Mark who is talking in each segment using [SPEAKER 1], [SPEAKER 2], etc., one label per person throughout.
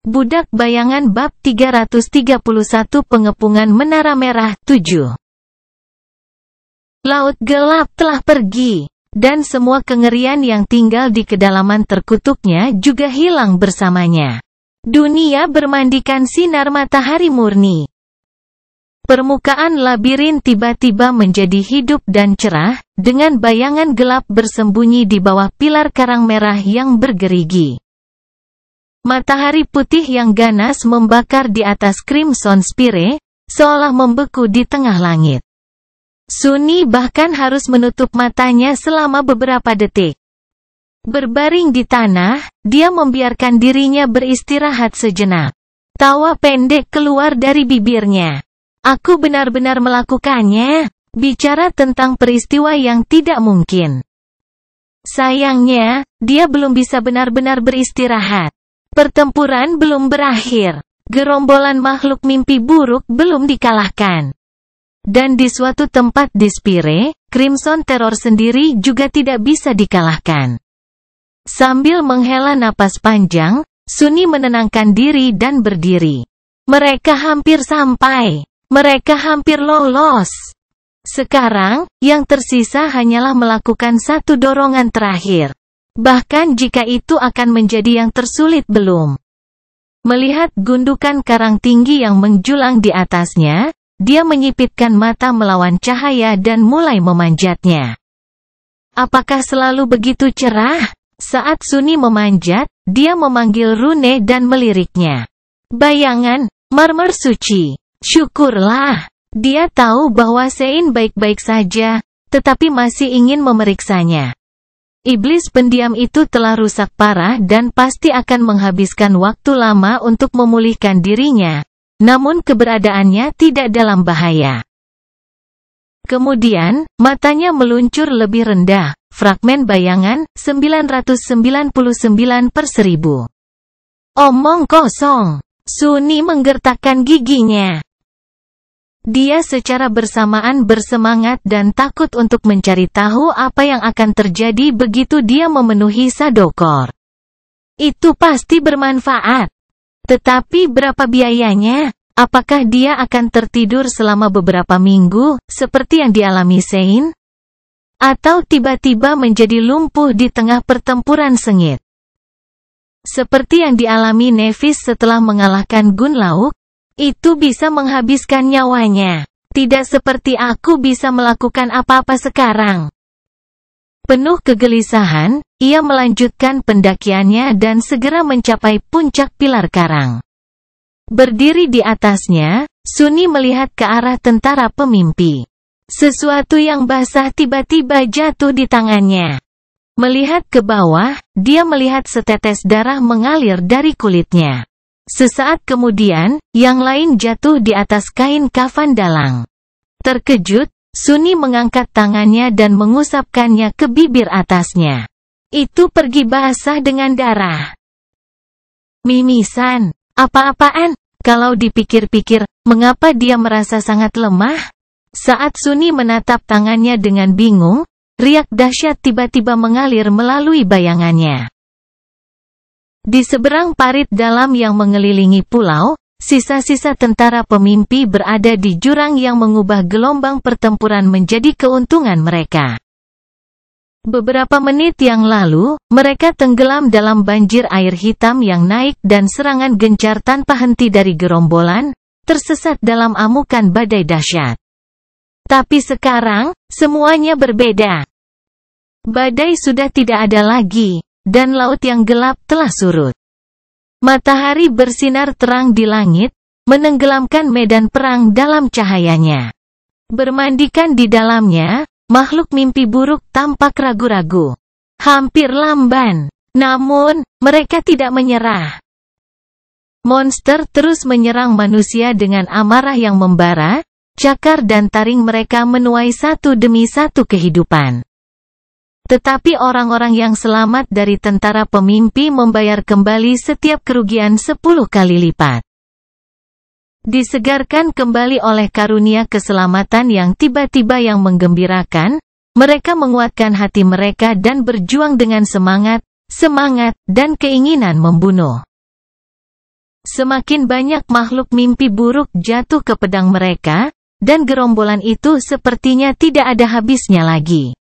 [SPEAKER 1] Budak Bayangan bab 331 Pengepungan Menara Merah 7. Laut gelap telah pergi, dan semua kengerian yang tinggal di kedalaman terkutuknya juga hilang bersamanya. Dunia bermandikan sinar matahari murni. Permukaan labirin tiba-tiba menjadi hidup dan cerah, dengan bayangan gelap bersembunyi di bawah pilar karang merah yang bergerigi. Matahari putih yang ganas membakar di atas Crimson Spire, seolah membeku di tengah langit. Sunni bahkan harus menutup matanya selama beberapa detik. Berbaring di tanah, dia membiarkan dirinya beristirahat sejenak. Tawa pendek keluar dari bibirnya. Aku benar-benar melakukannya, bicara tentang peristiwa yang tidak mungkin. Sayangnya, dia belum bisa benar-benar beristirahat. Pertempuran belum berakhir. Gerombolan makhluk mimpi buruk belum dikalahkan. Dan di suatu tempat di Spire, Crimson Terror sendiri juga tidak bisa dikalahkan. Sambil menghela napas panjang, Sunni menenangkan diri dan berdiri. Mereka hampir sampai. Mereka hampir lolos. Sekarang, yang tersisa hanyalah melakukan satu dorongan terakhir. Bahkan jika itu akan menjadi yang tersulit belum. Melihat gundukan karang tinggi yang menjulang di atasnya, dia menyipitkan mata melawan cahaya dan mulai memanjatnya. Apakah selalu begitu cerah? Saat Sunni memanjat, dia memanggil rune dan meliriknya. Bayangan, marmer suci. Syukurlah. Dia tahu bahwa Sein baik-baik saja, tetapi masih ingin memeriksanya. Iblis pendiam itu telah rusak parah dan pasti akan menghabiskan waktu lama untuk memulihkan dirinya, namun keberadaannya tidak dalam bahaya. Kemudian, matanya meluncur lebih rendah, fragmen bayangan, 999/1000. Omong kosong. Sunni menggertakkan giginya. Dia secara bersamaan bersemangat dan takut untuk mencari tahu apa yang akan terjadi begitu dia memenuhi Sadokor. Itu pasti bermanfaat. Tetapi berapa biayanya? Apakah dia akan tertidur selama beberapa minggu, seperti yang dialami Sein? Atau tiba-tiba menjadi lumpuh di tengah pertempuran sengit? Seperti yang dialami Nevis setelah mengalahkan Gunlauk? Itu bisa menghabiskan nyawanya. Tidak seperti aku bisa melakukan apa-apa sekarang. Penuh kegelisahan, ia melanjutkan pendakiannya dan segera mencapai puncak pilar karang. Berdiri di atasnya, Sunni melihat ke arah tentara pemimpi. Sesuatu yang basah tiba-tiba jatuh di tangannya. Melihat ke bawah, dia melihat setetes darah mengalir dari kulitnya. Sesaat kemudian, yang lain jatuh di atas kain kafan dalang. Terkejut, Sunni mengangkat tangannya dan mengusapkannya ke bibir atasnya. Itu pergi basah dengan darah. Mimisan, apa-apaan? Kalau dipikir-pikir, mengapa dia merasa sangat lemah? Saat Sunni menatap tangannya dengan bingung, riak dahsyat tiba-tiba mengalir melalui bayangannya. Di seberang parit dalam yang mengelilingi pulau, sisa-sisa tentara pemimpi berada di jurang yang mengubah gelombang pertempuran menjadi keuntungan mereka. Beberapa menit yang lalu, mereka tenggelam dalam banjir air hitam yang naik dan serangan gencar tanpa henti dari gerombolan, tersesat dalam amukan badai dahsyat. Tapi sekarang, semuanya berbeda. Badai sudah tidak ada lagi. Dan laut yang gelap telah surut. Matahari bersinar terang di langit, menenggelamkan medan perang dalam cahayanya. Bermandikan di dalamnya, makhluk mimpi buruk tampak ragu-ragu. Hampir lamban. Namun, mereka tidak menyerah. Monster terus menyerang manusia dengan amarah yang membara, cakar dan taring mereka menuai satu demi satu kehidupan. Tetapi orang-orang yang selamat dari tentara pemimpi membayar kembali setiap kerugian 10 kali lipat. Disegarkan kembali oleh karunia keselamatan yang tiba-tiba yang menggembirakan, mereka menguatkan hati mereka dan berjuang dengan semangat, dan keinginan membunuh. Semakin banyak makhluk mimpi buruk jatuh ke pedang mereka, dan gerombolan itu sepertinya tidak ada habisnya lagi.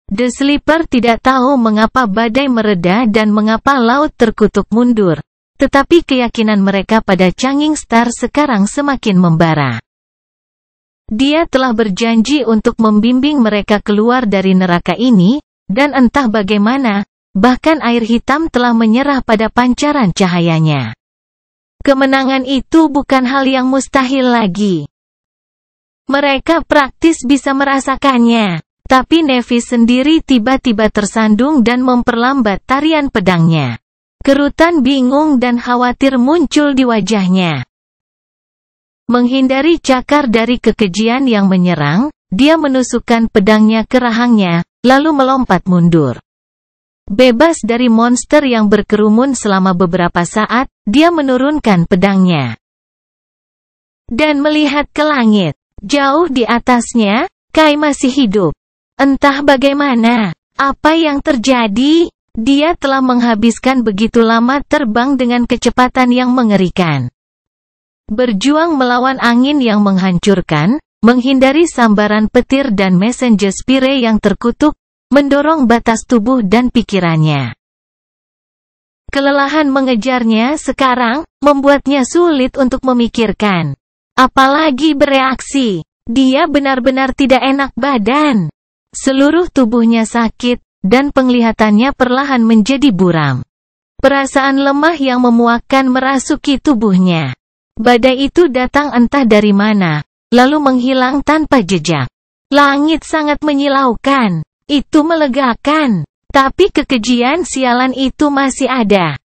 [SPEAKER 1] The Sleeper tidak tahu mengapa badai mereda dan mengapa laut terkutuk mundur, tetapi keyakinan mereka pada Changing Star sekarang semakin membara. Dia telah berjanji untuk membimbing mereka keluar dari neraka ini, dan entah bagaimana, bahkan air hitam telah menyerah pada pancaran cahayanya. Kemenangan itu bukan hal yang mustahil lagi. Mereka praktis bisa merasakannya, tapi Nevis sendiri tiba-tiba tersandung dan memperlambat tarian pedangnya. Kerutan bingung dan khawatir muncul di wajahnya. Menghindari cakar dari kekejian yang menyerang, dia menusukkan pedangnya ke rahangnya, lalu melompat mundur. Bebas dari monster yang berkerumun selama beberapa saat, dia menurunkan pedangnya. Dan melihat ke langit. Jauh di atasnya, Kai masih hidup. Entah bagaimana, apa yang terjadi, dia telah menghabiskan begitu lama terbang dengan kecepatan yang mengerikan. Berjuang melawan angin yang menghancurkan, menghindari sambaran petir dan messenger spire yang terkutuk, mendorong batas tubuh dan pikirannya. Kelelahan mengejarnya sekarang, membuatnya sulit untuk memikirkan. Apalagi bereaksi. Dia benar-benar tidak enak badan. Seluruh tubuhnya sakit, dan penglihatannya perlahan menjadi buram. Perasaan lemah yang memuakkan merasuki tubuhnya. Badai itu datang entah dari mana, lalu menghilang tanpa jejak. Langit sangat menyilaukan. Itu melegakan. Tapi kekejian sialan itu masih ada.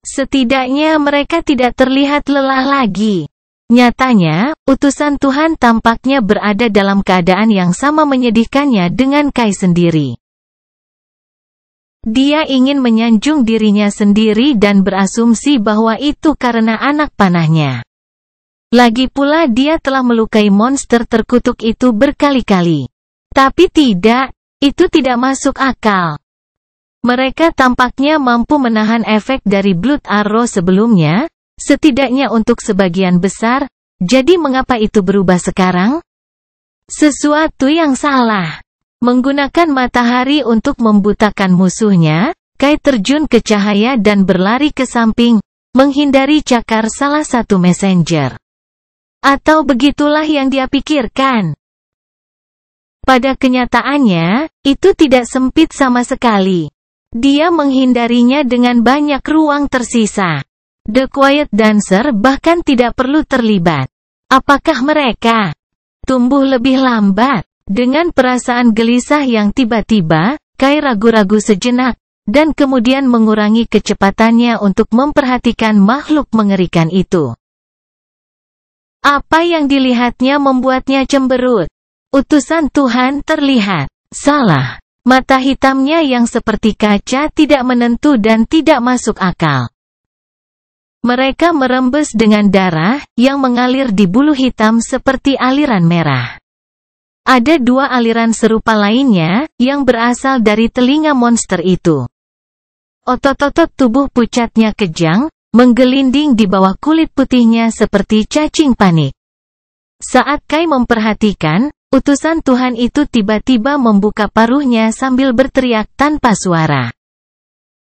[SPEAKER 1] Setidaknya mereka tidak terlihat lelah lagi. Nyatanya, utusan Tuhan tampaknya berada dalam keadaan yang sama menyedihkannya dengan Kai sendiri. Dia ingin menyanjung dirinya sendiri dan berasumsi bahwa itu karena anak panahnya. Lagi pula dia telah melukai monster terkutuk itu berkali-kali. Tapi tidak, itu tidak masuk akal. Mereka tampaknya mampu menahan efek dari Blood Arrow sebelumnya, setidaknya untuk sebagian besar, jadi mengapa itu berubah sekarang? Sesuatu yang salah. Menggunakan matahari untuk membutakan musuhnya, Kai terjun ke cahaya dan berlari ke samping, menghindari cakar salah satu messenger. Atau begitulah yang dia pikirkan. Pada kenyataannya, itu tidak sempit sama sekali. Dia menghindarinya dengan banyak ruang tersisa. The Quiet Dancer bahkan tidak perlu terlibat. Apakah mereka tumbuh lebih lambat? Dengan perasaan gelisah yang tiba-tiba, Kai ragu-ragu sejenak, dan kemudian mengurangi kecepatannya untuk memperhatikan makhluk mengerikan itu. Apa yang dilihatnya membuatnya cemberut. Utusan Tuhan terlihat salah. Mata hitamnya yang seperti kaca tidak menentu dan tidak masuk akal. Mereka merembes dengan darah yang mengalir di bulu hitam seperti aliran merah. Ada dua aliran serupa lainnya yang berasal dari telinga monster itu. Otot-otot tubuh pucatnya kejang, menggelinding di bawah kulit putihnya seperti cacing panik. Saat Kai memperhatikan, utusan Tuhan itu tiba-tiba membuka paruhnya sambil berteriak tanpa suara.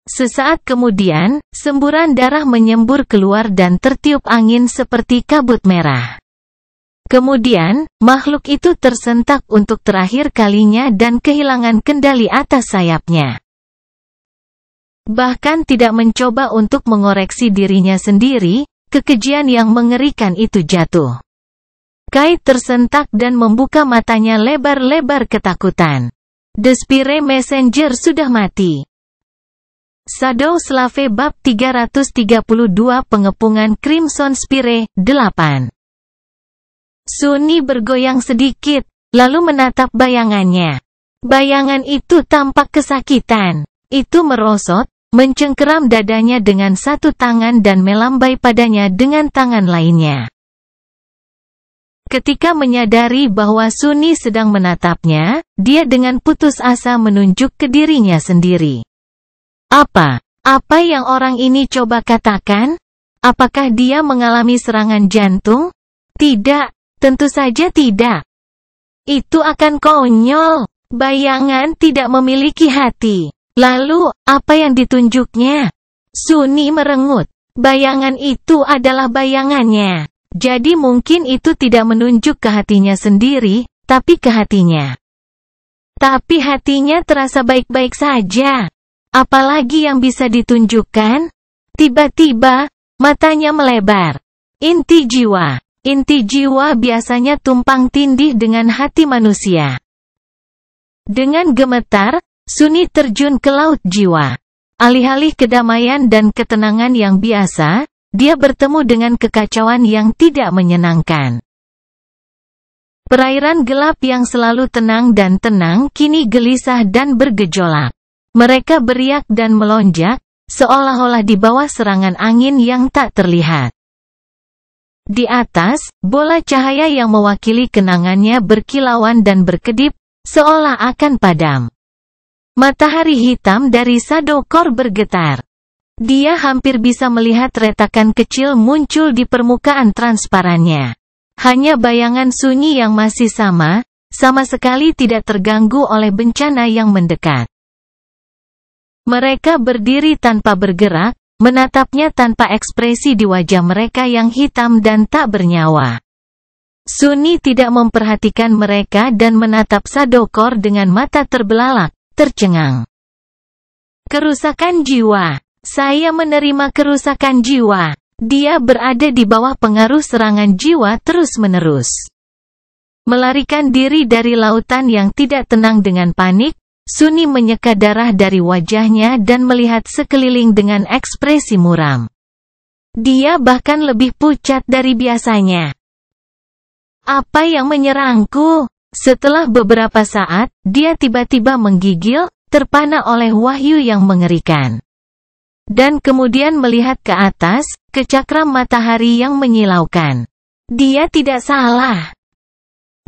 [SPEAKER 1] Sesaat kemudian, semburan darah menyembur keluar dan tertiup angin seperti kabut merah. Kemudian, makhluk itu tersentak untuk terakhir kalinya dan kehilangan kendali atas sayapnya. Bahkan tidak mencoba untuk mengoreksi dirinya sendiri, kekejian yang mengerikan itu jatuh. Kai tersentak dan membuka matanya lebar-lebar ketakutan. The Spire Messenger sudah mati. Shadow Slave Bab 332 Pengepungan Crimson Spire 8. Sunni bergoyang sedikit, lalu menatap bayangannya. Bayangan itu tampak kesakitan. Itu merosot, mencengkeram dadanya dengan satu tangan dan melambai padanya dengan tangan lainnya. Ketika menyadari bahwa Sunni sedang menatapnya, dia dengan putus asa menunjuk ke dirinya sendiri. Apa yang orang ini coba katakan? Apakah dia mengalami serangan jantung? Tidak, tentu saja tidak. Itu akan konyol. Bayangan tidak memiliki hati. Lalu, apa yang ditunjuknya? Sunni merengut. Bayangan itu adalah bayangannya. Jadi mungkin itu tidak menunjuk ke hatinya sendiri, tapi ke hatinya. Tapi hatinya terasa baik-baik saja. Apalagi yang bisa ditunjukkan? Tiba-tiba, matanya melebar. Inti jiwa. Inti jiwa biasanya tumpang tindih dengan hati manusia. Dengan gemetar, Sunni terjun ke laut jiwa. Alih-alih kedamaian dan ketenangan yang biasa, dia bertemu dengan kekacauan yang tidak menyenangkan. Perairan gelap yang selalu tenang dan tenang kini gelisah dan bergejolak. Mereka beriak dan melonjak, seolah-olah di bawah serangan angin yang tak terlihat. Di atas, bola cahaya yang mewakili kenangannya berkilauan dan berkedip, seolah akan padam. Matahari hitam dari Sadokor bergetar. Dia hampir bisa melihat retakan kecil muncul di permukaan transparannya. Hanya bayangan sunyi yang masih sama sekali tidak terganggu oleh bencana yang mendekat. Mereka berdiri tanpa bergerak, menatapnya tanpa ekspresi di wajah mereka yang hitam dan tak bernyawa. Sunni tidak memperhatikan mereka dan menatap Sadokor dengan mata terbelalak, tercengang. Kerusakan jiwa. Saya menerima kerusakan jiwa. Dia berada di bawah pengaruh serangan jiwa terus-menerus. Melarikan diri dari lautan yang tidak tenang dengan panik, Sunni menyeka darah dari wajahnya dan melihat sekeliling dengan ekspresi muram. Dia bahkan lebih pucat dari biasanya. Apa yang menyerangku? Setelah beberapa saat, dia tiba-tiba menggigil, terpana oleh wahyu yang mengerikan. Dan kemudian melihat ke atas, ke cakram matahari yang menyilaukan. Dia tidak salah.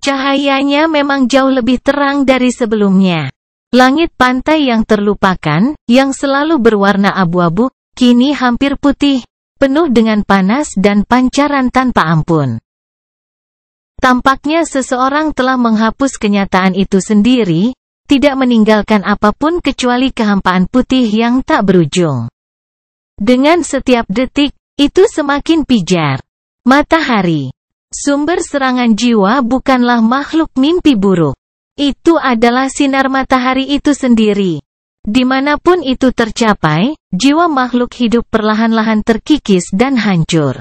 [SPEAKER 1] Cahayanya memang jauh lebih terang dari sebelumnya. Langit pantai yang terlupakan, yang selalu berwarna abu-abu, kini hampir putih, penuh dengan panas dan pancaran tanpa ampun. Tampaknya seseorang telah menghapus kenyataan itu sendiri, tidak meninggalkan apapun kecuali kehampaan putih yang tak berujung. Dengan setiap detik, itu semakin pijar. Matahari. Sumber serangan jiwa bukanlah makhluk mimpi buruk. Itu adalah sinar matahari itu sendiri. Dimanapun itu tercapai, jiwa makhluk hidup perlahan-lahan terkikis dan hancur.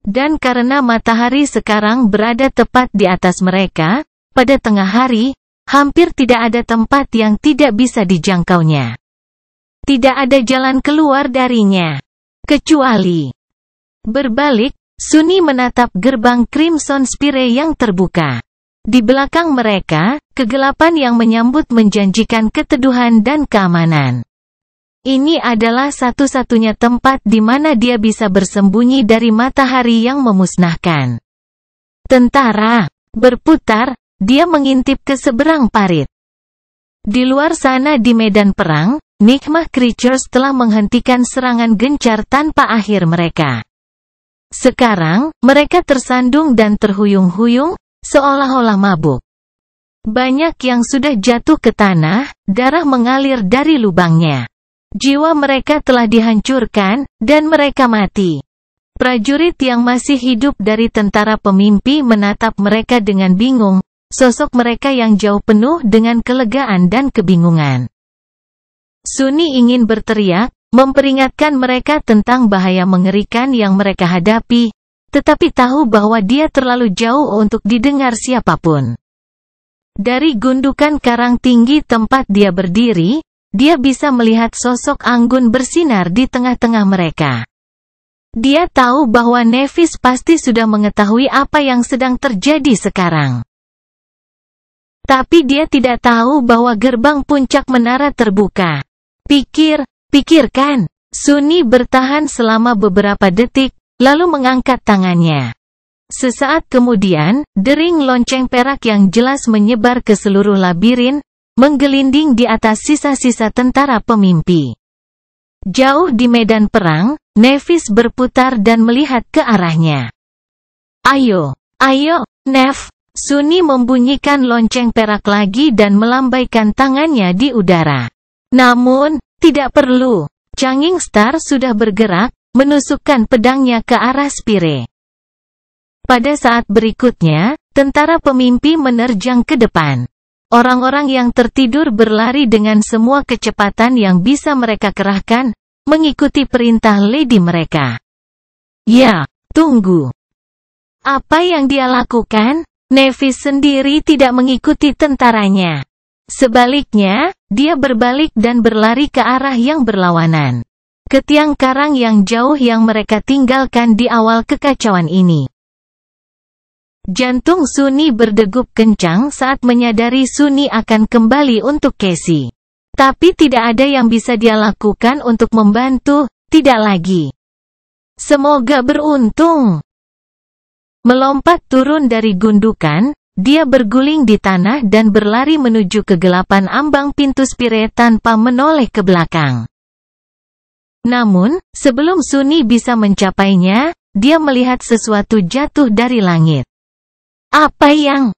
[SPEAKER 1] Dan karena matahari sekarang berada tepat di atas mereka, pada tengah hari, hampir tidak ada tempat yang tidak bisa dijangkaunya. Tidak ada jalan keluar darinya. Kecuali berbalik, Sunni menatap gerbang Crimson Spire yang terbuka. Di belakang mereka, kegelapan yang menyambut menjanjikan keteduhan dan keamanan. Ini adalah satu-satunya tempat di mana dia bisa bersembunyi dari matahari yang memusnahkan. Tentara. Berputar, dia mengintip ke seberang parit. Di luar sana di medan perang, Nikmah Creatures telah menghentikan serangan gencar tanpa akhir mereka. Sekarang, mereka tersandung dan terhuyung-huyung, seolah-olah mabuk. Banyak yang sudah jatuh ke tanah, darah mengalir dari lubangnya. Jiwa mereka telah dihancurkan, dan mereka mati. Prajurit yang masih hidup dari tentara pemimpi menatap mereka dengan bingung, sosok mereka yang jauh penuh dengan kelegaan dan kebingungan. Sunni ingin berteriak, memperingatkan mereka tentang bahaya mengerikan yang mereka hadapi, tetapi tahu bahwa dia terlalu jauh untuk didengar siapapun. Dari gundukan karang tinggi tempat dia berdiri, dia bisa melihat sosok anggun bersinar di tengah-tengah mereka. Dia tahu bahwa Nevis pasti sudah mengetahui apa yang sedang terjadi sekarang. Tapi dia tidak tahu bahwa gerbang puncak menara terbuka. Pikirkan. Sunni bertahan selama beberapa detik, lalu mengangkat tangannya. Sesaat kemudian, dering lonceng perak yang jelas menyebar ke seluruh labirin, menggelinding di atas sisa-sisa tentara pemimpi. Jauh di medan perang, Nephis berputar dan melihat ke arahnya. Ayo, ayo, Neph. Sunni membunyikan lonceng perak lagi dan melambaikan tangannya di udara. Namun, tidak perlu. Changing Star sudah bergerak, menusukkan pedangnya ke arah Spire. Pada saat berikutnya, tentara pemimpi menerjang ke depan. Orang-orang yang tertidur berlari dengan semua kecepatan yang bisa mereka kerahkan, mengikuti perintah lady mereka. Ya, tunggu. Apa yang dia lakukan? Nephis sendiri tidak mengikuti tentaranya. Sebaliknya, dia berbalik dan berlari ke arah yang berlawanan. Ke tiang karang yang jauh yang mereka tinggalkan di awal kekacauan ini. Jantung Sunni berdegup kencang saat menyadari Sunni akan kembali untuk Cassie. Tapi tidak ada yang bisa dia lakukan untuk membantu, tidak lagi. Semoga beruntung. Melompat turun dari gundukan, dia berguling di tanah dan berlari menuju kegelapan ambang pintu Spire tanpa menoleh ke belakang. Namun, sebelum Sunni bisa mencapainya, dia melihat sesuatu jatuh dari langit. Apa yang?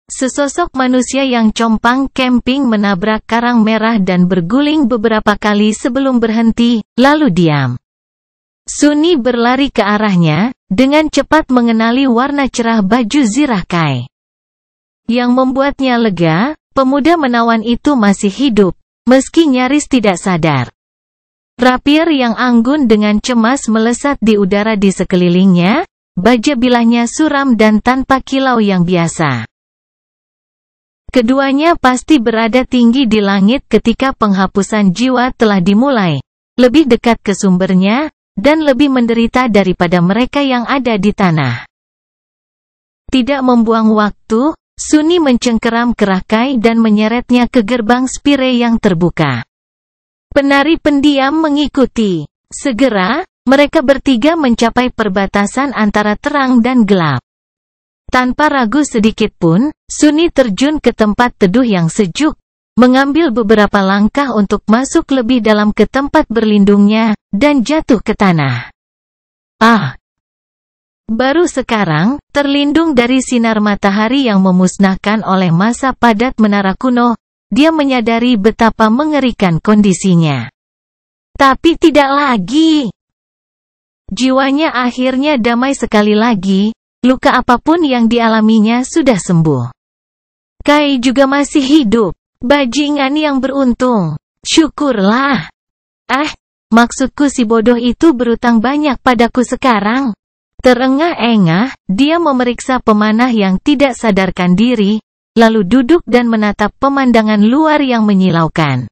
[SPEAKER 1] Sesosok manusia yang compang camping menabrak karang merah dan berguling beberapa kali sebelum berhenti, lalu diam. Sunni berlari ke arahnya, dengan cepat mengenali warna cerah baju Zirah Kai. Yang membuatnya lega, pemuda menawan itu masih hidup, meski nyaris tidak sadar. Rapier yang anggun dengan cemas melesat di udara di sekelilingnya, baja bilahnya suram dan tanpa kilau yang biasa. Keduanya pasti berada tinggi di langit ketika penghapusan jiwa telah dimulai, lebih dekat ke sumbernya, dan lebih menderita daripada mereka yang ada di tanah. Tidak membuang waktu, Sunni mencengkeram kerah Kai dan menyeretnya ke gerbang Spire yang terbuka. Penari pendiam mengikuti. Segera, mereka bertiga mencapai perbatasan antara terang dan gelap. Tanpa ragu sedikit pun, Sunni terjun ke tempat teduh yang sejuk, mengambil beberapa langkah untuk masuk lebih dalam ke tempat berlindungnya, dan jatuh ke tanah. Baru sekarang, terlindung dari sinar matahari yang memusnahkan oleh masa padat menara kuno, dia menyadari betapa mengerikan kondisinya. Tapi tidak lagi. Jiwanya akhirnya damai sekali lagi, luka apapun yang dialaminya sudah sembuh. Kai juga masih hidup. Bajingan yang beruntung. Syukurlah. Maksudku si bodoh itu berutang banyak padaku sekarang. Terengah-engah, dia memeriksa pemanah yang tidak sadarkan diri, lalu duduk dan menatap pemandangan luar yang menyilaukan.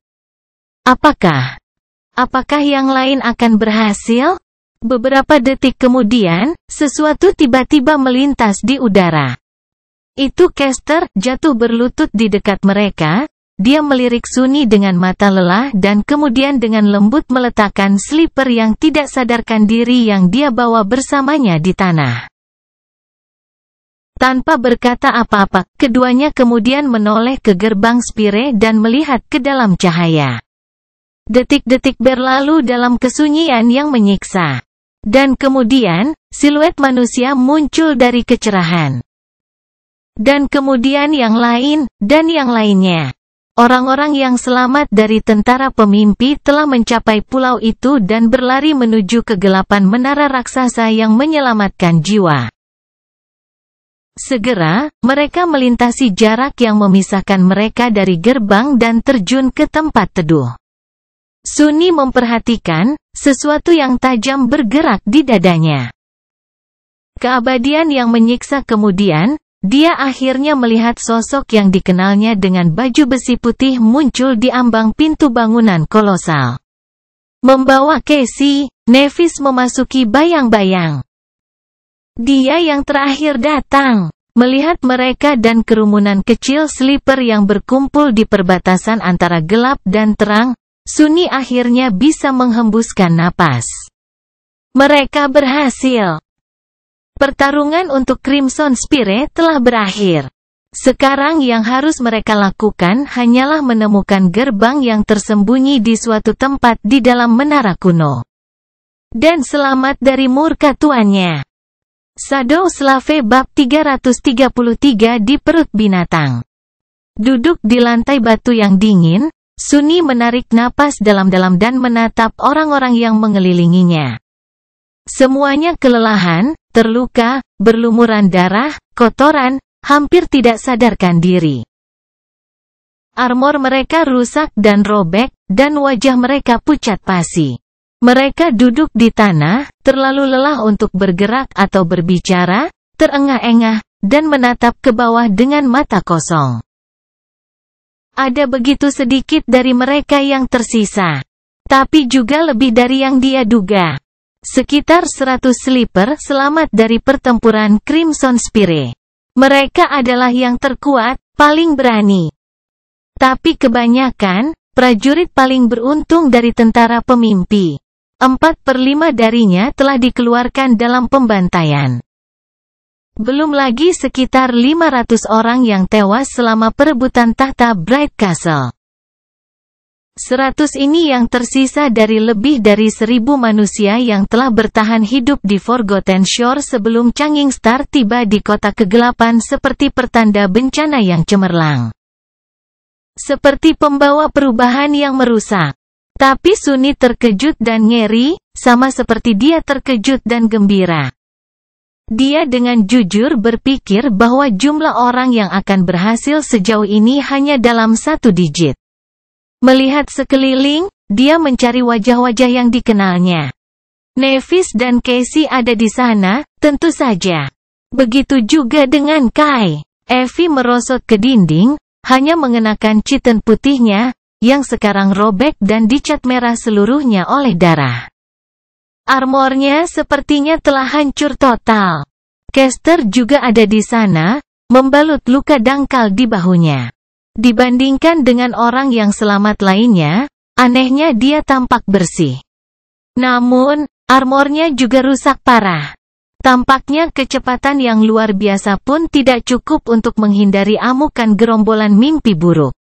[SPEAKER 1] Apakah yang lain akan berhasil? Beberapa detik kemudian, sesuatu tiba-tiba melintas di udara. Itu Caster, jatuh berlutut di dekat mereka. Dia melirik Sunni dengan mata lelah dan kemudian dengan lembut meletakkan slipper yang tidak sadarkan diri yang dia bawa bersamanya di tanah. Tanpa berkata apa-apa, keduanya kemudian menoleh ke gerbang Spire dan melihat ke dalam cahaya. Detik-detik berlalu dalam kesunyian yang menyiksa. Dan kemudian, siluet manusia muncul dari kecerahan. Dan kemudian yang lain, dan yang lainnya. Orang-orang yang selamat dari tentara pemimpi telah mencapai pulau itu dan berlari menuju kegelapan menara raksasa yang menyelamatkan jiwa. Segera, mereka melintasi jarak yang memisahkan mereka dari gerbang dan terjun ke tempat teduh. Sunni memperhatikan, sesuatu yang tajam bergerak di dadanya. Keabadian yang menyiksa kemudian, dia akhirnya melihat sosok yang dikenalnya dengan baju besi putih muncul di ambang pintu bangunan kolosal. Membawa Cassie, Nephis memasuki bayang-bayang. Dia yang terakhir datang. Melihat mereka dan kerumunan kecil slipper yang berkumpul di perbatasan antara gelap dan terang, Sunni akhirnya bisa menghembuskan napas. Mereka berhasil. Pertarungan untuk Crimson Spire telah berakhir. Sekarang yang harus mereka lakukan hanyalah menemukan gerbang yang tersembunyi di suatu tempat di dalam menara kuno. Dan selamat dari murka tuannya. Shadow Slave bab 333 di perut binatang. Duduk di lantai batu yang dingin, Sunni menarik napas dalam-dalam dan menatap orang-orang yang mengelilinginya. Semuanya kelelahan, terluka, berlumuran darah, kotoran, hampir tidak sadarkan diri. Armor mereka rusak dan robek, dan wajah mereka pucat pasi. Mereka duduk di tanah, terlalu lelah untuk bergerak atau berbicara, terengah-engah, dan menatap ke bawah dengan mata kosong. Ada begitu sedikit dari mereka yang tersisa. Tapi juga lebih dari yang dia duga. Sekitar 100 sleeper selamat dari pertempuran Crimson Spire. Mereka adalah yang terkuat, paling berani. Tapi kebanyakan, prajurit paling beruntung dari tentara pemimpi. 4/5 darinya telah dikeluarkan dalam pembantaian. Belum lagi sekitar 500 orang yang tewas selama perebutan tahta Bright Castle. 100 ini yang tersisa dari lebih dari 1000 manusia yang telah bertahan hidup di Forgotten Shore sebelum Changing Star tiba di kota kegelapan seperti pertanda bencana yang cemerlang. Seperti pembawa perubahan yang merusak. Tapi Sunni terkejut dan ngeri, sama seperti dia terkejut dan gembira. Dia dengan jujur berpikir bahwa jumlah orang yang akan berhasil sejauh ini hanya dalam 1 digit. Melihat sekeliling, dia mencari wajah-wajah yang dikenalnya. Nevis dan Casey ada di sana, tentu saja. Begitu juga dengan Kai. Evie merosot ke dinding, hanya mengenakan chiton putihnya, yang sekarang robek dan dicat merah seluruhnya oleh darah. Armornya sepertinya telah hancur total. Caster juga ada di sana, membalut luka dangkal di bahunya. Dibandingkan dengan orang yang selamat lainnya, anehnya dia tampak bersih. Namun, armornya juga rusak parah. Tampaknya kecepatan yang luar biasa pun tidak cukup untuk menghindari amukan gerombolan mimpi buruk.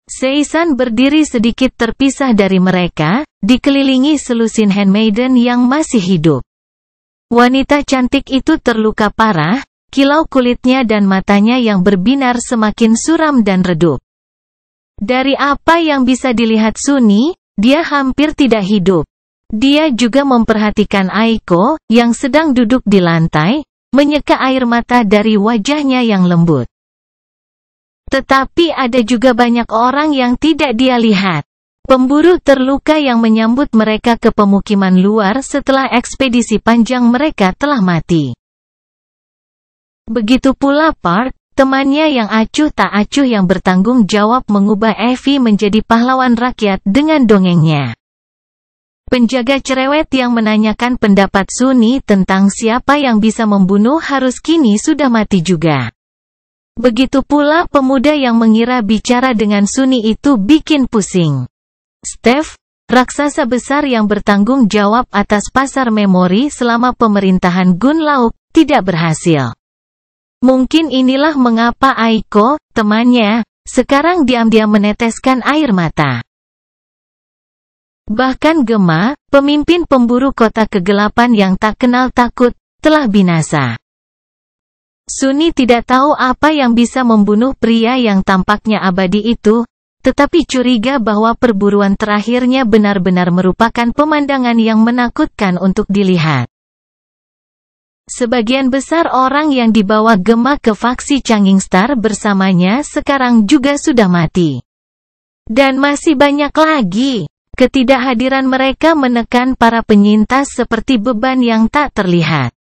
[SPEAKER 1] Seisan berdiri sedikit terpisah dari mereka, dikelilingi selusin handmaiden yang masih hidup. Wanita cantik itu terluka parah, kilau kulitnya dan matanya yang berbinar semakin suram dan redup. Dari apa yang bisa dilihat Sunni, dia hampir tidak hidup. Dia juga memperhatikan Aiko, yang sedang duduk di lantai, menyeka air mata dari wajahnya yang lembut. Tetapi ada juga banyak orang yang tidak dia lihat. Pemburu terluka yang menyambut mereka ke pemukiman luar setelah ekspedisi panjang mereka telah mati. Begitu pula Park, temannya yang acuh tak acuh yang bertanggung jawab mengubah Evie menjadi pahlawan rakyat dengan dongengnya. Penjaga cerewet yang menanyakan pendapat Sunni tentang siapa yang bisa membunuh harus kini sudah mati juga. Begitu pula pemuda yang mengira bicara dengan Sunni itu bikin pusing. Steph, raksasa besar yang bertanggung jawab atas pasar memori selama pemerintahan Gun Lauk, tidak berhasil. Mungkin inilah mengapa Aiko, temannya, sekarang diam-diam meneteskan air mata. Bahkan Gema, pemimpin pemburu kota kegelapan yang tak kenal takut, telah binasa. Sunni tidak tahu apa yang bisa membunuh pria yang tampaknya abadi itu, tetapi curiga bahwa perburuan terakhirnya benar-benar merupakan pemandangan yang menakutkan untuk dilihat. Sebagian besar orang yang dibawa Gema ke faksi Changing Star bersamanya sekarang juga sudah mati. Dan masih banyak lagi. Ketidakhadiran mereka menekan para penyintas seperti beban yang tak terlihat.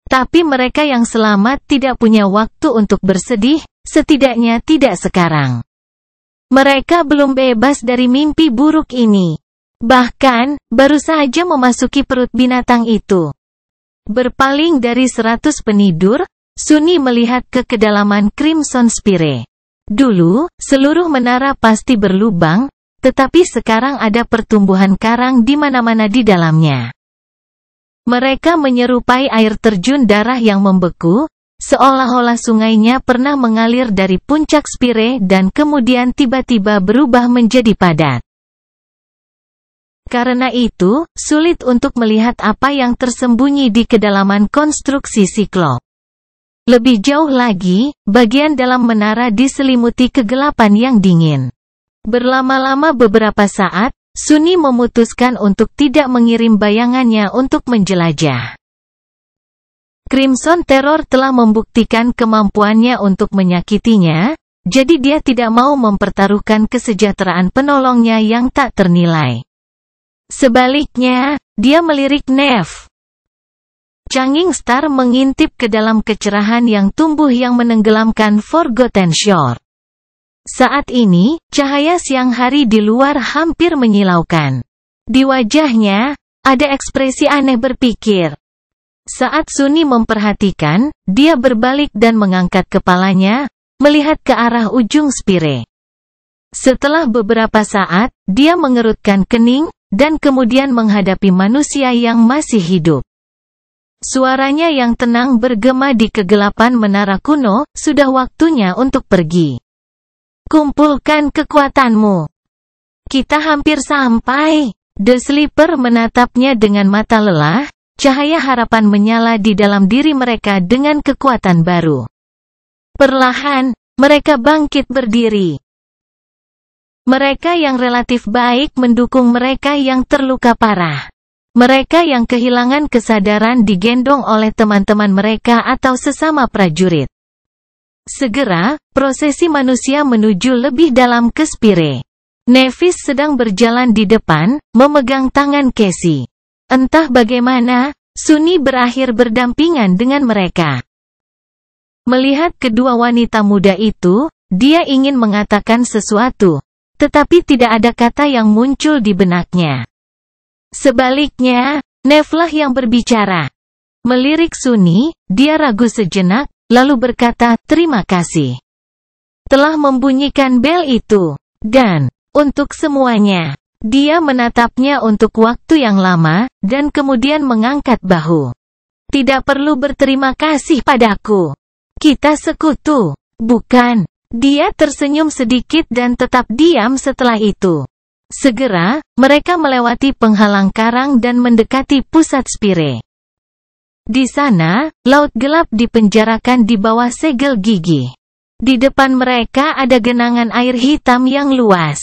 [SPEAKER 1] Tapi mereka yang selamat tidak punya waktu untuk bersedih, setidaknya tidak sekarang. Mereka belum bebas dari mimpi buruk ini. Bahkan, baru saja memasuki perut binatang itu. Berpaling dari 100 penidur, Sunni melihat ke kedalaman Crimson Spire. Dulu, seluruh menara pasti berlubang, tetapi sekarang ada pertumbuhan karang di mana-mana di dalamnya. Mereka menyerupai air terjun darah yang membeku, seolah-olah sungainya pernah mengalir dari puncak Spire dan kemudian tiba-tiba berubah menjadi padat. Karena itu, sulit untuk melihat apa yang tersembunyi di kedalaman konstruksi Siklop. Lebih jauh lagi, bagian dalam menara diselimuti kegelapan yang dingin. Berlama-lama beberapa saat, Sunny memutuskan untuk tidak mengirim bayangannya untuk menjelajah. Crimson Terror telah membuktikan kemampuannya untuk menyakitinya, jadi dia tidak mau mempertaruhkan kesejahteraan penolongnya yang tak ternilai. Sebaliknya, dia melirik Neve. Changing Star mengintip ke dalam kecerahan yang tumbuh yang menenggelamkan Forgotten Shore. Saat ini, cahaya siang hari di luar hampir menyilaukan. Di wajahnya, ada ekspresi aneh berpikir. Saat Sunny memperhatikan, dia berbalik dan mengangkat kepalanya, melihat ke arah ujung Spire. Setelah beberapa saat, dia mengerutkan kening, dan kemudian menghadapi manusia yang masih hidup. Suaranya yang tenang bergema di kegelapan menara kuno, sudah waktunya untuk pergi. Kumpulkan kekuatanmu. Kita hampir sampai. The Sleeper menatapnya dengan mata lelah, cahaya harapan menyala di dalam diri mereka dengan kekuatan baru. Perlahan, mereka bangkit berdiri. Mereka yang relatif baik mendukung mereka yang terluka parah. Mereka yang kehilangan kesadaran digendong oleh teman-teman mereka atau sesama prajurit. Segera, prosesi manusia menuju lebih dalam ke Spire. Nevis sedang berjalan di depan, memegang tangan Cassie. Entah bagaimana, Sunny berakhir berdampingan dengan mereka. Melihat kedua wanita muda itu, dia ingin mengatakan sesuatu, tetapi tidak ada kata yang muncul di benaknya. Sebaliknya, Neve lah yang berbicara. Melirik Sunny, dia ragu sejenak, lalu berkata, "Terima kasih. Telah membunyikan bel itu. Dan, untuk semuanya." Dia menatapnya untuk waktu yang lama, dan kemudian mengangkat bahu. "Tidak perlu berterima kasih padaku. Kita sekutu, bukan?" Dia tersenyum sedikit dan tetap diam setelah itu. Segera, mereka melewati penghalang karang dan mendekati pusat Spire. Di sana, laut gelap dipenjarakan di bawah segel gigi. Di depan mereka ada genangan air hitam yang luas.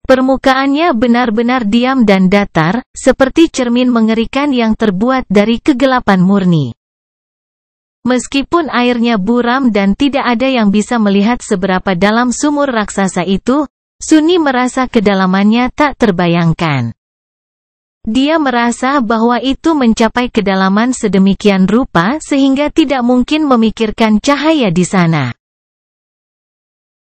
[SPEAKER 1] Permukaannya benar-benar diam dan datar, seperti cermin mengerikan yang terbuat dari kegelapan murni. Meskipun airnya buram dan tidak ada yang bisa melihat seberapa dalam sumur raksasa itu, Sunny merasa kedalamannya tak terbayangkan. Dia merasa bahwa itu mencapai kedalaman sedemikian rupa sehingga tidak mungkin memikirkan cahaya di sana.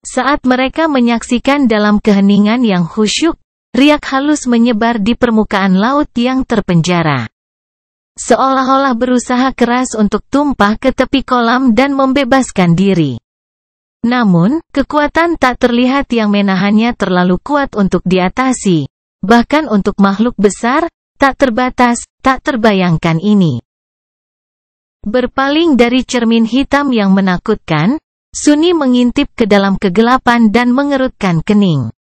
[SPEAKER 1] Saat mereka menyaksikan dalam keheningan yang khusyuk, riak halus menyebar di permukaan laut yang terpenjara. Seolah-olah berusaha keras untuk tumpah ke tepi kolam dan membebaskan diri. Namun, kekuatan tak terlihat yang menahannya terlalu kuat untuk diatasi. Bahkan untuk makhluk besar, tak terbatas, tak terbayangkan ini. Berpaling dari cermin hitam yang menakutkan, Sunny mengintip ke dalam kegelapan dan mengerutkan kening.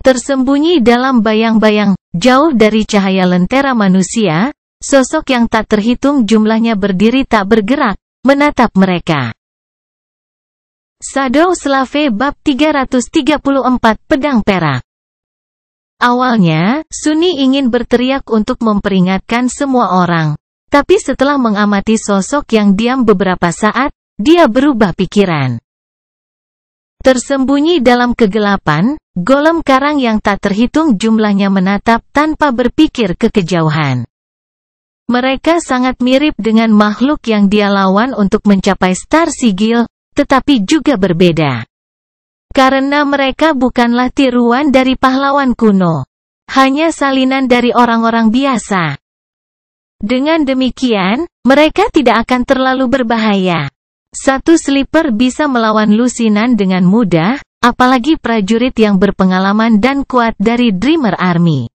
[SPEAKER 1] Tersembunyi dalam bayang-bayang, jauh dari cahaya lentera manusia, sosok yang tak terhitung jumlahnya berdiri tak bergerak, menatap mereka. Shadow Slave Bab 334 Pedang Perak. Awalnya, Sunny ingin berteriak untuk memperingatkan semua orang. Tapi setelah mengamati sosok yang diam beberapa saat, dia berubah pikiran. Tersembunyi dalam kegelapan, golem karang yang tak terhitung jumlahnya menatap tanpa berpikir ke kejauhan. Mereka sangat mirip dengan makhluk yang dia lawan untuk mencapai Star Sigil, tetapi juga berbeda. Karena mereka bukanlah tiruan dari pahlawan kuno. Hanya salinan dari orang-orang biasa. Dengan demikian, mereka tidak akan terlalu berbahaya. Satu Sleeper bisa melawan lusinan dengan mudah, apalagi prajurit yang berpengalaman dan kuat dari Dreamer Army.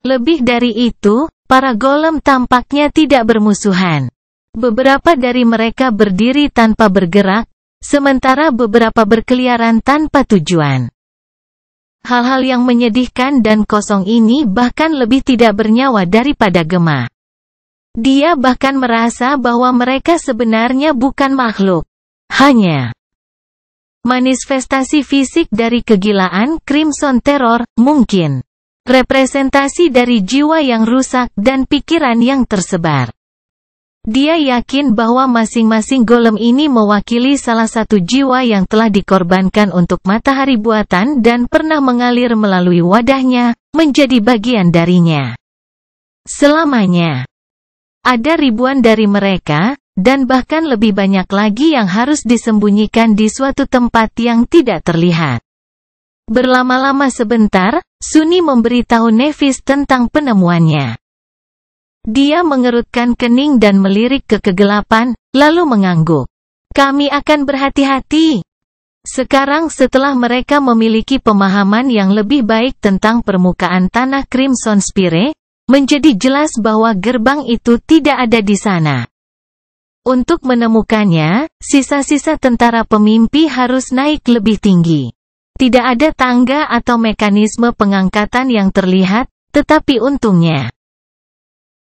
[SPEAKER 1] Lebih dari itu, para golem tampaknya tidak bermusuhan. Beberapa dari mereka berdiri tanpa bergerak, sementara beberapa berkeliaran tanpa tujuan. Hal-hal yang menyedihkan dan kosong ini bahkan lebih tidak bernyawa daripada gema. Dia bahkan merasa bahwa mereka sebenarnya bukan makhluk, hanya manifestasi fisik dari kegilaan Crimson Terror, mungkin representasi dari jiwa yang rusak dan pikiran yang tersebar. Dia yakin bahwa masing-masing golem ini mewakili salah satu jiwa yang telah dikorbankan untuk matahari buatan dan pernah mengalir melalui wadahnya, menjadi bagian darinya selamanya. Ada ribuan dari mereka, dan bahkan lebih banyak lagi yang harus disembunyikan di suatu tempat yang tidak terlihat. Berlama-lama sebentar, Sunny memberitahu Nevis tentang penemuannya. Dia mengerutkan kening dan melirik ke kegelapan, lalu mengangguk. Kami akan berhati-hati. Sekarang setelah mereka memiliki pemahaman yang lebih baik tentang permukaan tanah Crimson Spire, menjadi jelas bahwa gerbang itu tidak ada di sana. Untuk menemukannya, sisa-sisa tentara pemimpi harus naik lebih tinggi. Tidak ada tangga atau mekanisme pengangkatan yang terlihat, tetapi untungnya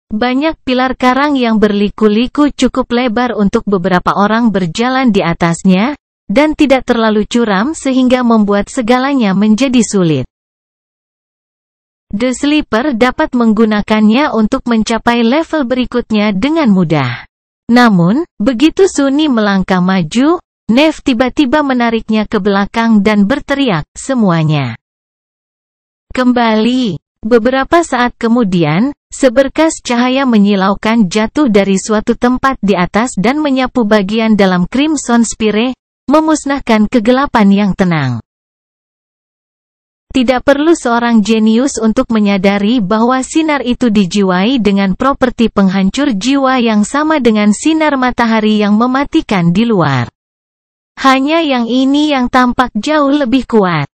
[SPEAKER 1] banyak pilar karang yang berliku-liku cukup lebar untuk beberapa orang berjalan di atasnya, dan tidak terlalu curam sehingga membuat segalanya menjadi sulit. The Sleeper dapat menggunakannya untuk mencapai level berikutnya dengan mudah. Namun, begitu Sunny melangkah maju, Neve tiba-tiba menariknya ke belakang dan berteriak, semuanya kembali. Beberapa saat kemudian, seberkas cahaya menyilaukan jatuh dari suatu tempat di atas dan menyapu bagian dalam Crimson Spire, memusnahkan kegelapan yang tenang. Tidak perlu seorang jenius untuk menyadari bahwa sinar itu dijiwai dengan properti penghancur jiwa yang sama dengan sinar matahari yang mematikan di luar. Hanya yang ini yang tampak jauh lebih kuat.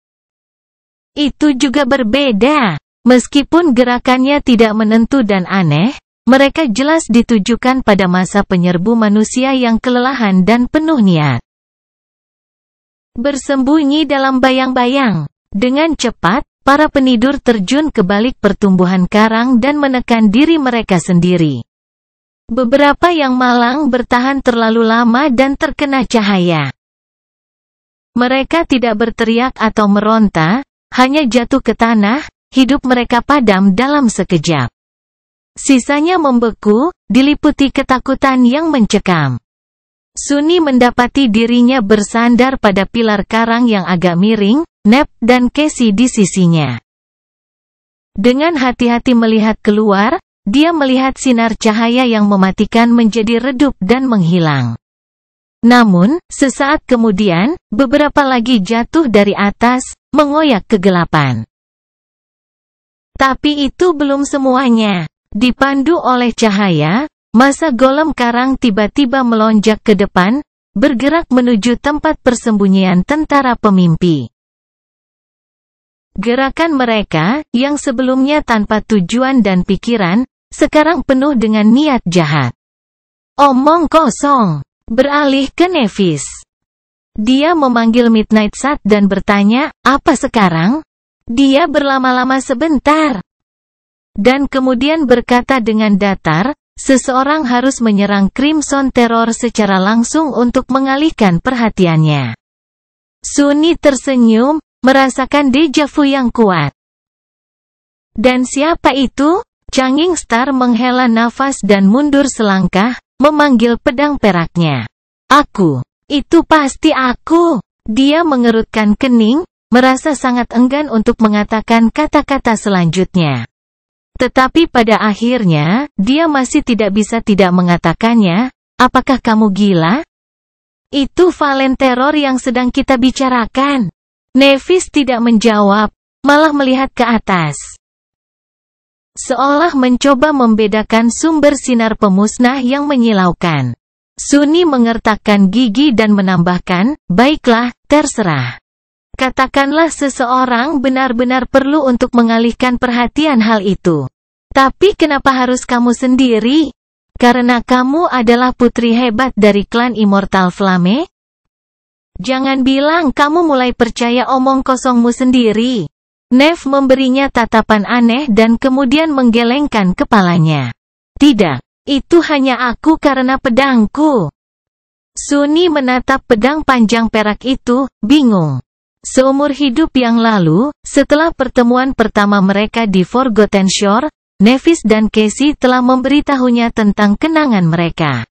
[SPEAKER 1] Itu juga berbeda. Meskipun gerakannya tidak menentu dan aneh, mereka jelas ditujukan pada masa penyerbu manusia yang kelelahan dan penuh niat. Bersembunyi dalam bayang-bayang. Dengan cepat, para penidur terjun ke balik pertumbuhan karang dan menekan diri mereka sendiri. Beberapa yang malang bertahan terlalu lama dan terkena cahaya. Mereka tidak berteriak atau meronta, hanya jatuh ke tanah. Hidup mereka padam dalam sekejap. Sisanya membeku, diliputi ketakutan yang mencekam. Sunny mendapati dirinya bersandar pada pilar karang yang agak miring, Nep dan Casey di sisinya. Dengan hati-hati melihat keluar, dia melihat sinar cahaya yang mematikan menjadi redup dan menghilang. Namun, sesaat kemudian, beberapa lagi jatuh dari atas, mengoyak kegelapan. Tapi itu belum semuanya. Dipandu oleh cahaya, masa golem karang tiba-tiba melonjak ke depan, bergerak menuju tempat persembunyian tentara pemimpi. Gerakan mereka, yang sebelumnya tanpa tujuan dan pikiran, sekarang penuh dengan niat jahat. Omong kosong. Beralih ke Nevis. Dia memanggil Midnight Sat dan bertanya, apa sekarang? Dia berlama-lama sebentar. Dan kemudian berkata dengan datar, seseorang harus menyerang Crimson Terror secara langsung untuk mengalihkan perhatiannya. Sunny tersenyum, merasakan deja vu yang kuat. Dan siapa itu? Changing Star menghela nafas dan mundur selangkah, memanggil pedang peraknya. Aku. Itu pasti aku. Dia mengerutkan kening, merasa sangat enggan untuk mengatakan kata-kata selanjutnya. Tetapi pada akhirnya, dia masih tidak bisa tidak mengatakannya. Apakah kamu gila? Itu Valen Terror yang sedang kita bicarakan. Nevis tidak menjawab, malah melihat ke atas. Seolah mencoba membedakan sumber sinar pemusnah yang menyilaukan. Sunny mengertakkan gigi dan menambahkan, baiklah, terserah. Katakanlah seseorang benar-benar perlu untuk mengalihkan perhatian hal itu. Tapi kenapa harus kamu sendiri? Karena kamu adalah putri hebat dari klan Immortal Flame? Jangan bilang kamu mulai percaya omong kosongmu sendiri. Neve memberinya tatapan aneh dan kemudian menggelengkan kepalanya. Tidak, itu hanya aku karena pedangku. Sunny menatap pedang panjang perak itu, bingung. Seumur hidup yang lalu, setelah pertemuan pertama mereka di Forgotten Shore, Nevis dan Casey telah memberitahunya tentang kenangan mereka.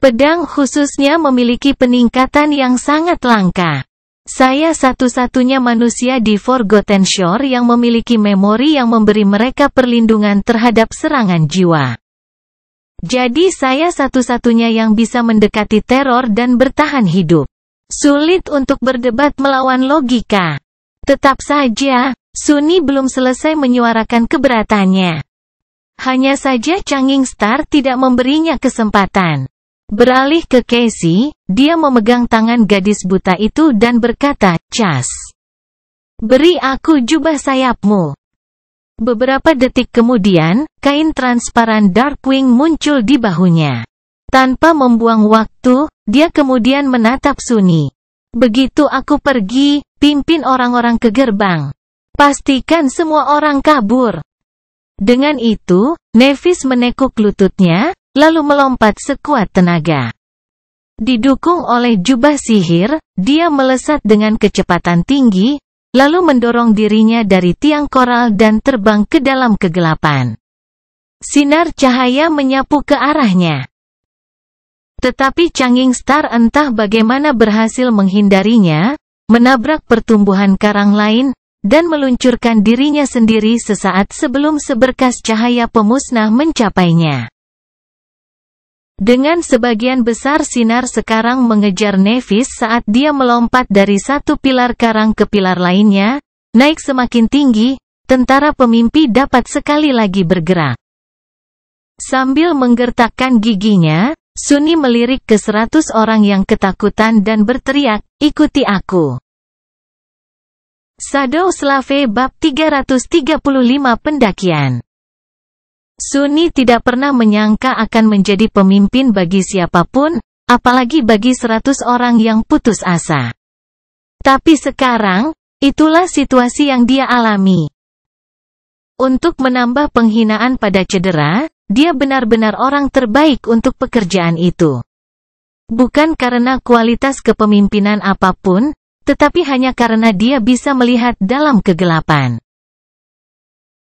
[SPEAKER 1] Pedang khususnya memiliki peningkatan yang sangat langka. Saya satu-satunya manusia di Forgotten Shore yang memiliki memori yang memberi mereka perlindungan terhadap serangan jiwa. Jadi saya satu-satunya yang bisa mendekati teror dan bertahan hidup. Sulit untuk berdebat melawan logika. Tetap saja, Sunny belum selesai menyuarakan keberatannya. Hanya saja Changing Star tidak memberinya kesempatan. Beralih ke Casey, dia memegang tangan gadis buta itu dan berkata, "Cas. Beri aku jubah sayapmu." Beberapa detik kemudian, kain transparan Darkwing muncul di bahunya. Tanpa membuang waktu, dia kemudian menatap Sunny. "Begitu aku pergi, pimpin orang-orang ke gerbang. Pastikan semua orang kabur." Dengan itu, Nevis menekuk lututnya, lalu melompat sekuat tenaga. Didukung oleh jubah sihir, dia melesat dengan kecepatan tinggi, lalu mendorong dirinya dari tiang koral dan terbang ke dalam kegelapan. Sinar cahaya menyapu ke arahnya. Tetapi Changing Star entah bagaimana berhasil menghindarinya, menabrak pertumbuhan karang lain, dan meluncurkan dirinya sendiri sesaat sebelum seberkas cahaya pemusnah mencapainya. Dengan sebagian besar sinar sekarang mengejar Nevis saat dia melompat dari satu pilar karang ke pilar lainnya, naik semakin tinggi, tentara pemimpi dapat sekali lagi bergerak. Sambil menggertakkan giginya, Sunny melirik ke 100 orang yang ketakutan dan berteriak, "Ikuti aku." Shadow Slave Bab 335 Pendakian. Sunny tidak pernah menyangka akan menjadi pemimpin bagi siapapun, apalagi bagi 100 orang yang putus asa. Tapi sekarang, itulah situasi yang dia alami. Untuk menambah penghinaan pada cedera, dia benar-benar orang terbaik untuk pekerjaan itu. Bukan karena kualitas kepemimpinan apapun, tetapi hanya karena dia bisa melihat dalam kegelapan.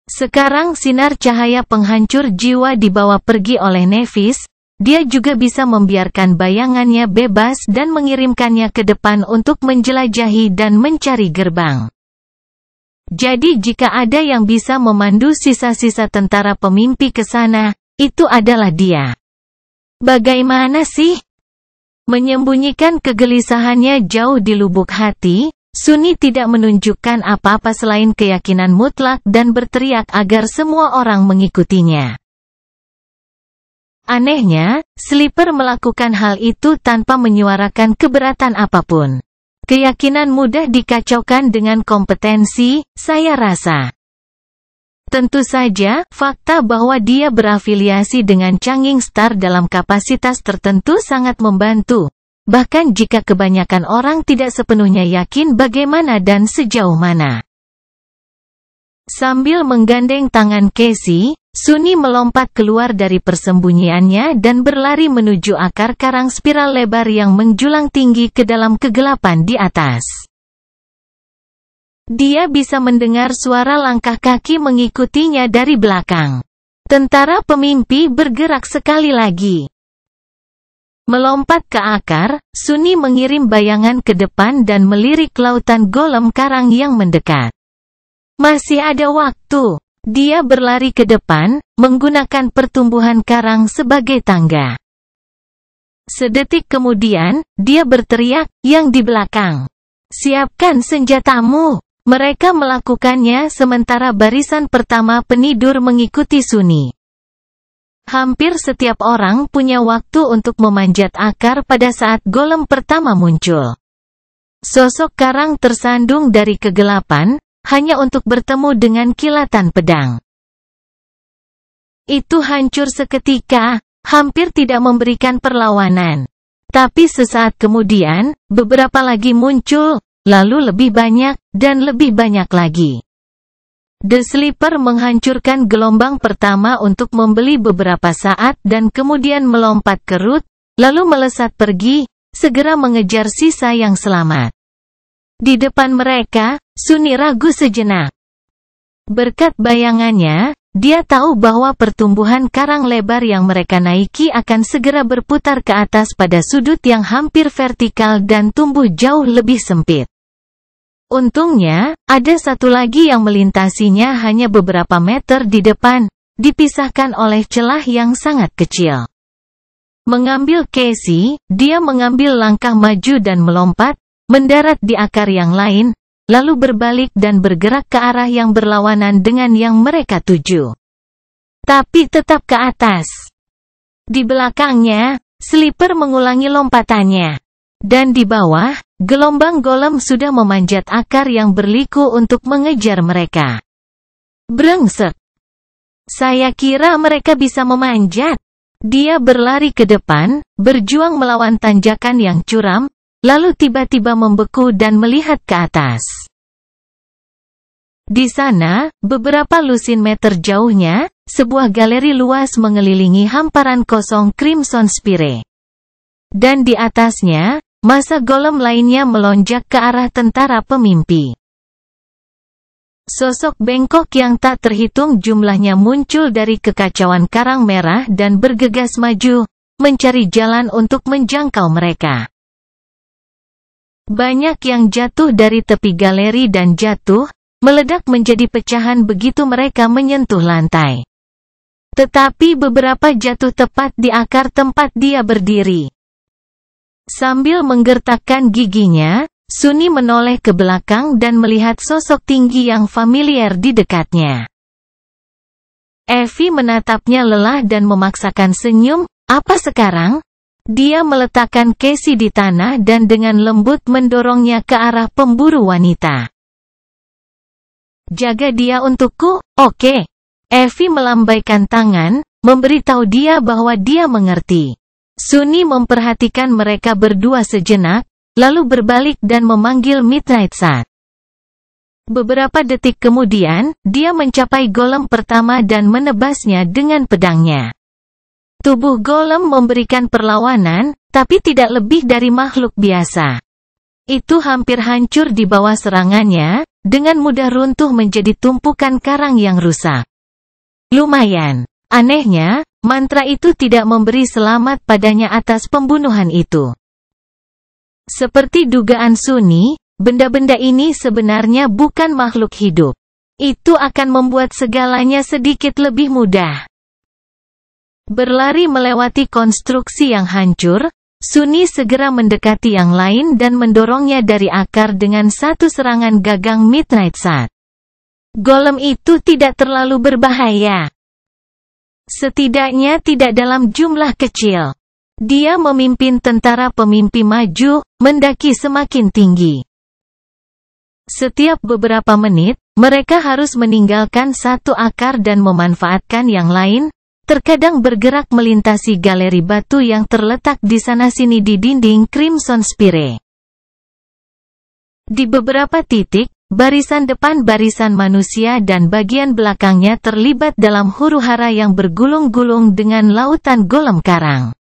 [SPEAKER 1] Sekarang sinar cahaya penghancur jiwa dibawa pergi oleh Nevis, dia juga bisa membiarkan bayangannya bebas dan mengirimkannya ke depan untuk menjelajahi dan mencari gerbang. Jadi jika ada yang bisa memandu sisa-sisa tentara pemimpi ke sana, itu adalah dia. Bagaimana sih? Menyembunyikan kegelisahannya jauh di lubuk hati, Sunny tidak menunjukkan apa-apa selain keyakinan mutlak dan berteriak agar semua orang mengikutinya. Anehnya, Slipper melakukan hal itu tanpa menyuarakan keberatan apapun. Keyakinan mudah dikacaukan dengan kompetensi, saya rasa. Tentu saja, fakta bahwa dia berafiliasi dengan Changing Star dalam kapasitas tertentu sangat membantu. Bahkan jika kebanyakan orang tidak sepenuhnya yakin bagaimana dan sejauh mana. Sambil menggandeng tangan Casey, Sunny melompat keluar dari persembunyiannya dan berlari menuju akar karang spiral lebar yang menjulang tinggi ke dalam kegelapan di atas. Dia bisa mendengar suara langkah kaki mengikutinya dari belakang. Tentara pemimpi bergerak sekali lagi. Melompat ke akar, Sunny mengirim bayangan ke depan dan melirik lautan golem karang yang mendekat. Masih ada waktu. Dia berlari ke depan, menggunakan pertumbuhan karang sebagai tangga. Sedetik kemudian, dia berteriak, "Yang di belakang. Siapkan senjatamu." Mereka melakukannya sementara barisan pertama penidur mengikuti Sunny. Hampir setiap orang punya waktu untuk memanjat akar pada saat golem pertama muncul. Sosok karang tersandung dari kegelapan, hanya untuk bertemu dengan kilatan pedang. Itu hancur seketika, hampir tidak memberikan perlawanan. Tapi sesaat kemudian, beberapa lagi muncul, lalu lebih banyak, dan lebih banyak lagi. The Sleeper menghancurkan gelombang pertama untuk membeli beberapa saat dan kemudian melompat ke Ruth, lalu melesat pergi, segera mengejar sisa yang selamat. Di depan mereka, Sunny ragu sejenak. Berkat bayangannya, dia tahu bahwa pertumbuhan karang lebar yang mereka naiki akan segera berputar ke atas pada sudut yang hampir vertikal dan tumbuh jauh lebih sempit. Untungnya, ada satu lagi yang melintasinya hanya beberapa meter di depan, dipisahkan oleh celah yang sangat kecil. Mengambil Casey, dia mengambil langkah maju dan melompat, mendarat di akar yang lain, lalu berbalik dan bergerak ke arah yang berlawanan dengan yang mereka tuju. Tapi tetap ke atas. Di belakangnya, Sleeper mengulangi lompatannya. Dan di bawah, gelombang golem sudah memanjat akar yang berliku untuk mengejar mereka. Brengsek. Saya kira mereka bisa memanjat. Dia berlari ke depan, berjuang melawan tanjakan yang curam, lalu tiba-tiba membeku dan melihat ke atas. Di sana, beberapa lusin meter jauhnya, sebuah galeri luas mengelilingi hamparan kosong Crimson Spire. Dan di atasnya, massa golem lainnya melonjak ke arah tentara pemimpi. Sosok bengkok yang tak terhitung jumlahnya muncul dari kekacauan karang merah dan bergegas maju, mencari jalan untuk menjangkau mereka. Banyak yang jatuh dari tepi galeri dan jatuh, meledak menjadi pecahan begitu mereka menyentuh lantai. Tetapi beberapa jatuh tepat di akar tempat dia berdiri. Sambil menggertakkan giginya, Sunny menoleh ke belakang dan melihat sosok tinggi yang familiar di dekatnya. Evie menatapnya lelah dan memaksakan senyum. Apa sekarang? Dia meletakkan Casey di tanah dan dengan lembut mendorongnya ke arah pemburu wanita. Jaga dia untukku, oke? Evie melambaikan tangan, memberitahu dia bahwa dia mengerti. Sunny memperhatikan mereka berdua sejenak, lalu berbalik dan memanggil Midnight Sun. Beberapa detik kemudian, dia mencapai golem pertama dan menebasnya dengan pedangnya. Tubuh golem memberikan perlawanan, tapi tidak lebih dari makhluk biasa. Itu hampir hancur di bawah serangannya, dengan mudah runtuh menjadi tumpukan karang yang rusak. Lumayan. Anehnya, mantra itu tidak memberi selamat padanya atas pembunuhan itu. Seperti dugaan Sunny, benda-benda ini sebenarnya bukan makhluk hidup. Itu akan membuat segalanya sedikit lebih mudah. Berlari melewati konstruksi yang hancur, Sunny segera mendekati yang lain dan mendorongnya dari akar dengan satu serangan gagang Midnight Sun. Golem itu tidak terlalu berbahaya. Setidaknya tidak dalam jumlah kecil. Dia memimpin tentara pemimpi maju, mendaki semakin tinggi. Setiap beberapa menit, mereka harus meninggalkan satu akar dan memanfaatkan yang lain, terkadang bergerak melintasi galeri batu yang terletak di sana-sini di dinding Crimson Spire. Di beberapa titik, barisan depan barisan manusia dan bagian belakangnya terlibat dalam huru-hara yang bergulung-gulung dengan lautan golem karang.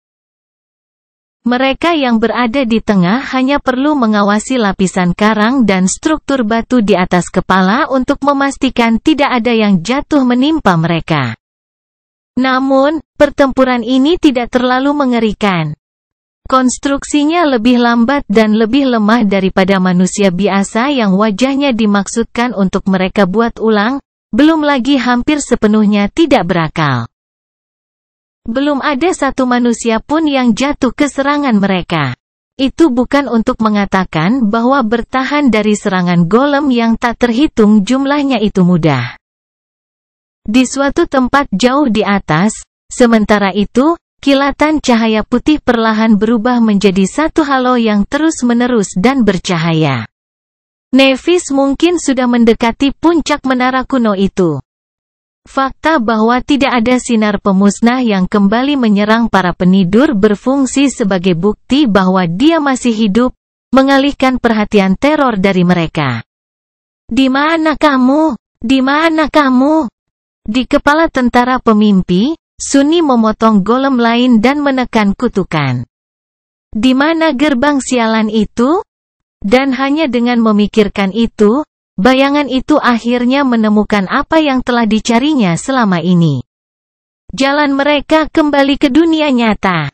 [SPEAKER 1] Mereka yang berada di tengah hanya perlu mengawasi lapisan karang dan struktur batu di atas kepala untuk memastikan tidak ada yang jatuh menimpa mereka. Namun, pertempuran ini tidak terlalu mengerikan. Konstruksinya lebih lambat dan lebih lemah daripada manusia biasa yang wajahnya dimaksudkan untuk mereka buat ulang, belum lagi hampir sepenuhnya tidak berakal. Belum ada satu manusia pun yang jatuh ke serangan mereka. Itu bukan untuk mengatakan bahwa bertahan dari serangan golem yang tak terhitung jumlahnya itu mudah. Di suatu tempat jauh di atas, sementara itu, kilatan cahaya putih perlahan berubah menjadi satu halo yang terus-menerus dan bercahaya. Nevis mungkin sudah mendekati puncak menara kuno itu. Fakta bahwa tidak ada sinar pemusnah yang kembali menyerang para penidur berfungsi sebagai bukti bahwa dia masih hidup, mengalihkan perhatian teror dari mereka. Di mana kamu? Di mana kamu? Di kepala tentara pemimpi, Sunni memotong golem lain dan menekan kutukan. Di mana gerbang sialan itu? Dan hanya dengan memikirkan itu, bayangan itu akhirnya menemukan apa yang telah dicarinya selama ini. Jalan mereka kembali ke dunia nyata.